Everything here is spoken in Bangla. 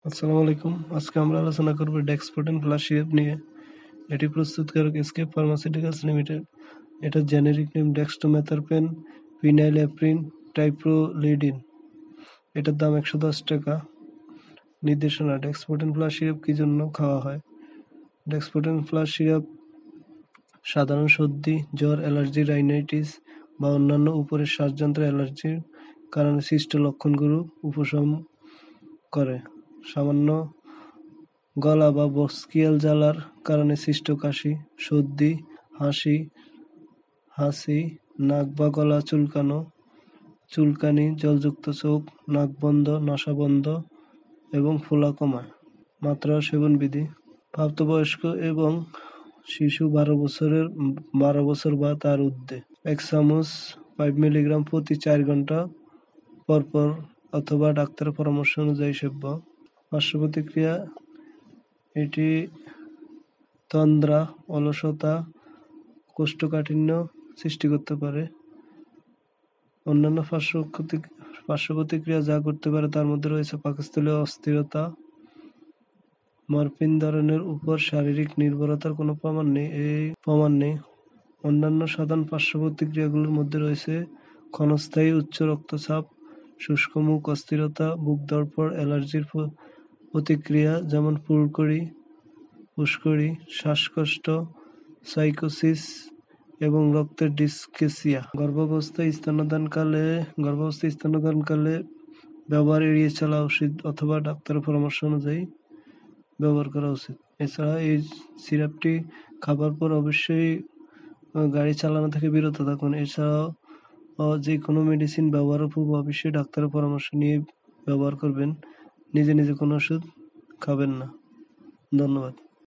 আসসালামু আলাইকুম। আজকে আমরা আলোচনা করব ডেক্সপোটেন প্লাস সিরাপ নিয়ে। এটি প্রস্তুতকারক এসকেপ ফার্মাসিউটিক্যালস লিমিটেড। এটার জেনেরিক নেম ডেক্সটোমেথারপেন ফিনাইলেপ্রিন ট্রাইপ্রোলিডিন। এটার দাম 110 টাকা। নির্দেশনা: ডেক্সপোটেন প্লাস সিরাপ কি জন্য খাওয়া হয়? ডেক্সপোটেন প্লাস সিরাপ সাধারণ সর্দি, জ্বর, অ্যালার্জি, রাইনাইটিস বা অন্যান্য উপরের শ্বাসযন্ত্রের অ্যালার্জির কারণে সৃষ্ট লক্ষণগুলো উপশম করে। সামান্য গলা বা বসকিয়াল জ্বালার কারণে সৃষ্ট কাশি, সর্দি, হাঁচি, নাক বা গলা চুলকানি, জলযুক্ত চোখ, নাক বন্ধ, নাসা বন্ধ এবং ফোলা কমায়। মাত্রা ও সেবন বিধি: প্রাপ্তবয়স্ক এবং শিশু 12 বছর বা তার ঊর্ধ্বে 1 চামচ 5 মিলিগ্রাম প্রতি 4 ঘন্টা পরপর অথবা ডাক্তারের পরামর্শ অনুযায়ী সেব্য। পার্শ্ব প্রতিক্রিয়া: এটি তন্দ্রা, অলসতা, কোষ্ঠকাঠিন্য সৃষ্টি করতে পারে। অন্যান্য পার্শ্ব প্রতিক্রিয়া যা করতে পারে তার মধ্যে রয়েছে পাকস্থলীয় অস্থিরতা। মরফিন ধরনের উপর শারীরিক নির্ভরতার কোনো প্রমাণ নেই। অন্যান্য সাধারণ পার্শ্ব প্রতিক্রিয়াগুলোর মধ্যে রয়েছে ক্ষণস্থায়ী উচ্চ রক্তচাপ, শুষ্ক মুখ, অস্থিরতা, বুক ধড়ফড়, অ্যালার্জির প্রতিক্রিয়া যেমন ফুসকুড়ি, শ্বাসকষ্ট, সাইকোসিস এবং রক্তের ডিসকেসিয়া। গর্ভাবস্থায় স্তন্যদানকালে ব্যবহার এড়িয়ে চলা উচিত অথবা ডাক্তারের পরামর্শ অনুযায়ী ব্যবহার করা উচিত। এছাড়া এই সিরাপটি খাবার পর অবশ্যই গাড়ি চালানো থেকে বিরত থাকুন। এছাড়াও যে কোনো মেডিসিন ব্যবহারের পূর্বে অবশ্যই ডাক্তারের পরামর্শ নিয়ে ব্যবহার করবেন। নিজে কোনো ওষুধ খাবেন না। ধন্যবাদ।